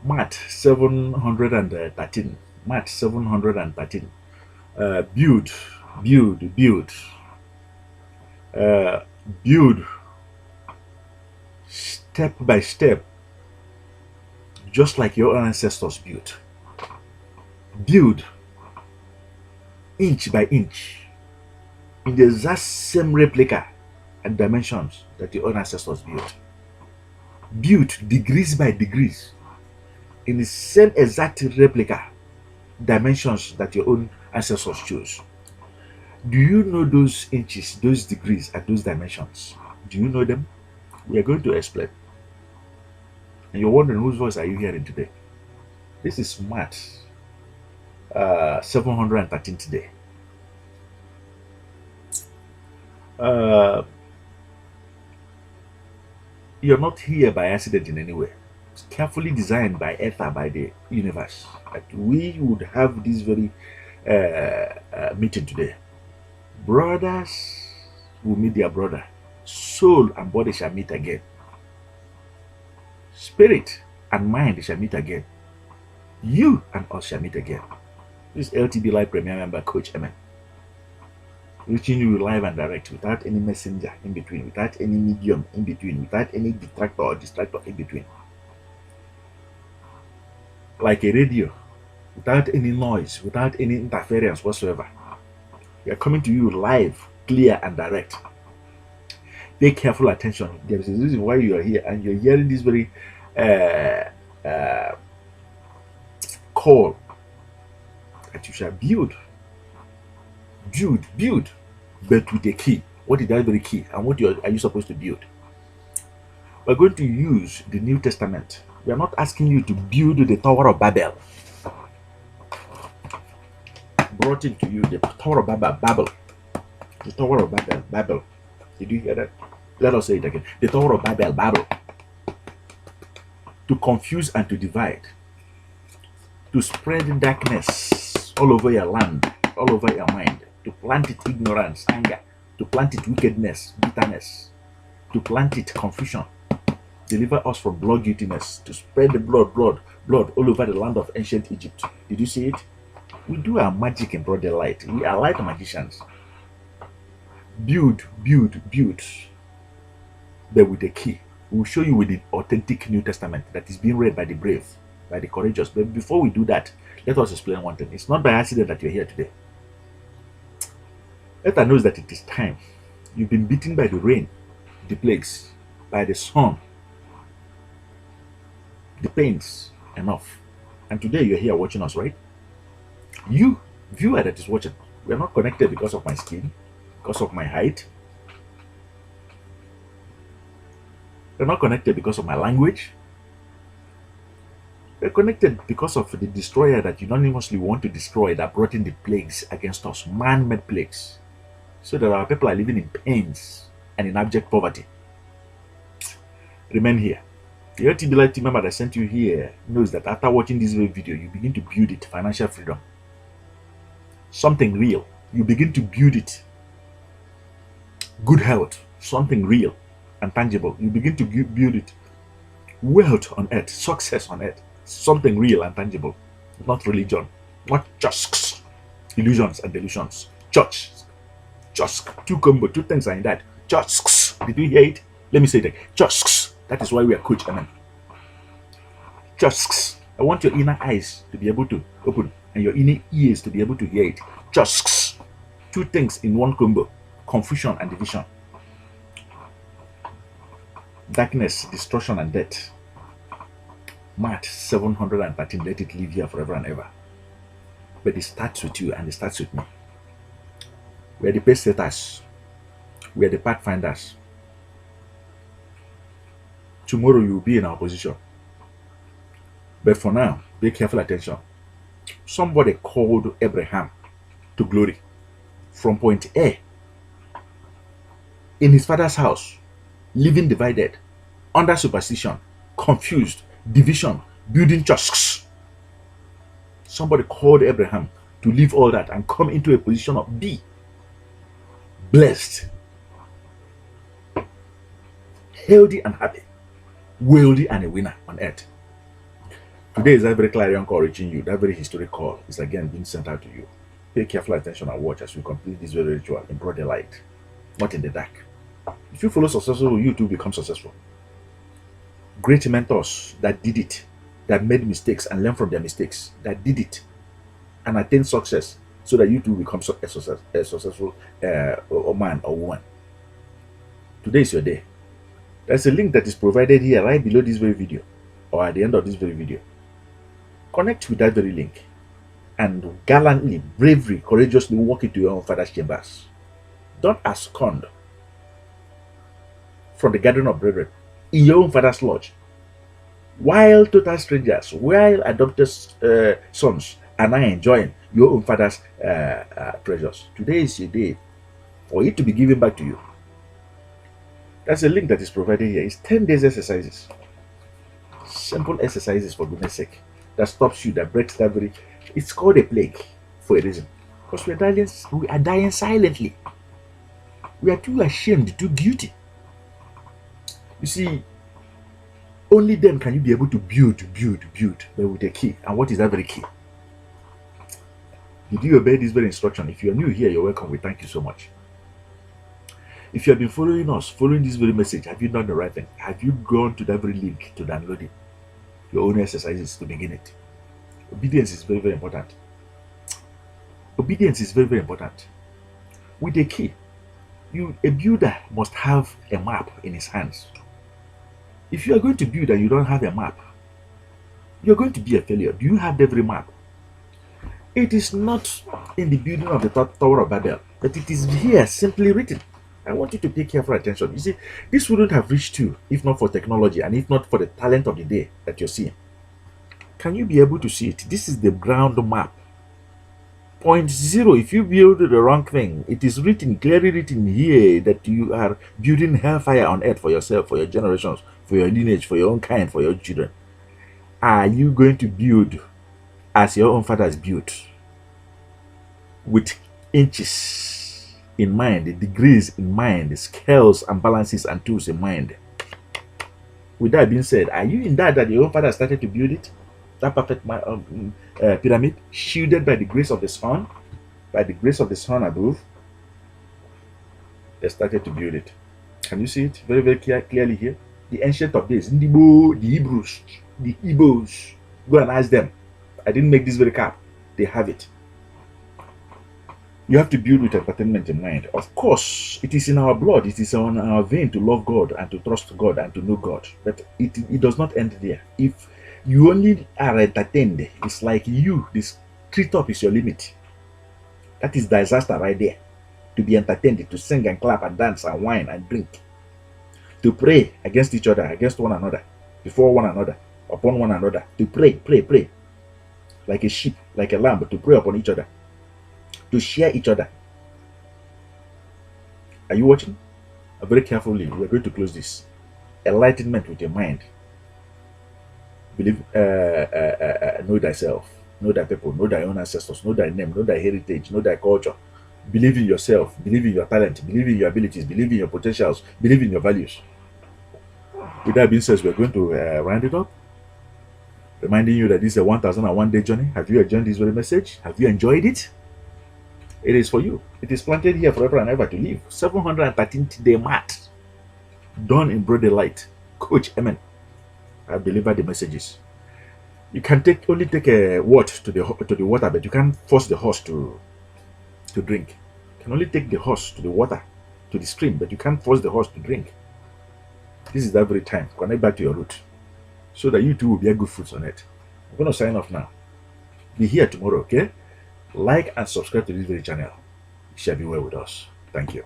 Maat 713. Maat 713. Build, build, build, uh, build step by step, just like your ancestors built. Build inch by inch in the exact same replica and dimensions that your own ancestors built. Built degrees by degrees in the same exact replica dimensions that your own ancestors chose. Do you know those inches, those degrees, and those dimensions? Do you know them? We are going to explain. And you're wondering, whose voice are you hearing today? This is Matt 713 today. You're not here by accident in any way. It's carefully designed by Ether, by the universe, that we would have this very meeting today. Brothers will meet their brother. Soul and body shall meet again. Spirit and mind shall meet again. You and us shall meet again. This is LTBLIGHT Premier Member Coach Amen, reaching you live and direct, without any messenger in between, without any medium in between, without any detractor or distractor in between. Like a radio, without any noise, without any interference whatsoever. We are coming to you live, clear and direct. Pay careful attention. There is a reason why you are here, and you're hearing this very call that you shall build, but with a key. What is that very key, and what are you supposed to build? We're going to use the New Testament. We are not asking you to build the Tower of Babel. Brought into you the Tower of Babel. The Tower of Babel. Did you hear that? Let us say it again. The Tower of Babel. To confuse and to divide. To spread darkness all over your land, all over your mind. To plant it ignorance, anger. To plant it wickedness, bitterness. To plant it confusion. Deliver us from blood guiltiness. To spread the blood all over the land of ancient Egypt. Did you see it? We do our magic in broad daylight. We are light magicians. Build, but with a key. We'll show you with the authentic New Testament that is being read by the brave, by the courageous. But before we do that, let us explain one thing. It's not by accident that you're here today. Let us know that it is time. You've been beaten by the rain, the plagues, by the sun, the pains, enough. And today you're here watching us, right? You, viewer that is watching, we are not connected because of my skin, because of my height. We're not connected because of my language. We're connected because of the destroyer that unanimously want to destroy, that brought in the plagues against us, man-made plagues, so that our people are living in pains and in abject poverty. Remain here. The LTBLIGHT team member that sent you here knows that after watching this video, you begin to build it, financial freedom. Something real. You begin to build it. Good health, something real and tangible. You begin to build it. Wealth on earth, success on earth, something real and tangible. Not religion, not just illusions and delusions. Church, just two combo, two things are in that. Just, did you hear it? Let me say that. Just, that is why we are Coach Amen. Just, I want your inner eyes to be able to open and your inner ears to be able to hear it. Just, two things in one combo. Confusion and division. Darkness, destruction and death. Maat 713, let it live here forever and ever. But it starts with you and it starts with me. We are the pace setters. We are the pathfinders. Tomorrow you will be in our position. But for now, pay careful attention. Somebody called Abraham to glory from point A in his father's house, living divided, under superstition, confused, division, building churches. Somebody called Abraham to leave all that and come into a position of B, blessed, healthy and happy, wealthy and a winner on earth. Today is that very clarion call reaching you. That very historic call is again being sent out to you. Pay careful attention and watch as we complete this very ritual in broad daylight, not in the dark. If you follow successful, you too become successful. Great mentors that did it, that made mistakes and learned from their mistakes, that did it and attained success, so that you too become a successful man or woman. Today is your day. There's a link that is provided here right below this very video or at the end of this very video. Connect with that very link and gallantly, bravely, courageously walk into your own father's chambers. Don't abscond from the gathering of brethren in your own father's lodge, while total strangers, while adopted sons are now enjoying your own father's treasures. Today is your day for it to be given back to you. That's a link that is provided here. It's 10 days exercises. Simple exercises, for goodness sake, that stops you, that breaks that very... It's called a plague for a reason. Because we are dying silently. We are too ashamed, too guilty. You see, only then can you be able to build, but with a key. And what is that very key? Did you obey this very instruction? If you are new here, you're welcome. We thank you so much. If you have been following us, following this very message, have you done the right thing? Have you gone to that very link to download it? Your own exercises to begin it. Obedience is very, very important. Obedience is very, very important. With a key, a builder must have a map in his hands. If you are going to build and you don't have a map, you're going to be a failure. Do you have every map? It is not in the building of the Tower of Babel, but it is here simply written. I want you to pay careful attention. You see, this wouldn't have reached you if not for technology and if not for the talent of the day that you're seeing. Can you be able to see it? This is the ground map. Point 0, if you build the wrong thing, it is written, clearly written here that you are building hellfire on earth for yourself, for your generations, for your lineage, for your own kind, for your children. Are you going to build as your own fathers built, with inches in mind, the degrees in mind, the scales and balances and tools in mind? With that being said, are you in that your own father started to build it? That perfect pyramid, shielded by the grace of the sun, by the grace of the sun above. They started to build it. Can you see it very, very clearly here? The ancient of days, the Hebrews, the Igbos. Go and ask them. I didn't make this very cap. They have it. You have to build with entertainment in mind. Of course, it is in our blood, it is on our vein to love God and to trust God and to know God. But it does not end there. If you only are entertained, it's like this treetop is your limit. That is disaster right there. To be entertained, to sing and clap and dance and wine and drink. To pray against each other, against one another, before one another, upon one another. To pray. Like a sheep, like a lamb, to pray upon each other. To share each other. Are you watching? Very carefully, we're going to close this. Enlightenment with your mind. Believe, know thyself, know thy people, know thy own ancestors, know thy name, know thy heritage, know thy culture. Believe in yourself, believe in your talent, believe in your abilities, believe in your potentials, believe in your values. With that being said, we're going to round it up. Reminding you that this is a 1001 day journey. Have you enjoyed this very message? Have you enjoyed it? It is for you. It is planted here forever and ever to live. 713th day Maat. Done in broad daylight. Coach Amen. I have delivered the messages. You can only take a wort to the water, but you can't force the horse to drink. You can only take the horse to the water, to the stream, but you can't force the horse to drink. This is that very time. Connect back to your root, so that you too will bear good fruits on it. I'm going to sign off now. Be here tomorrow, okay? Like and subscribe to this very channel. It shall be well with us. Thank you.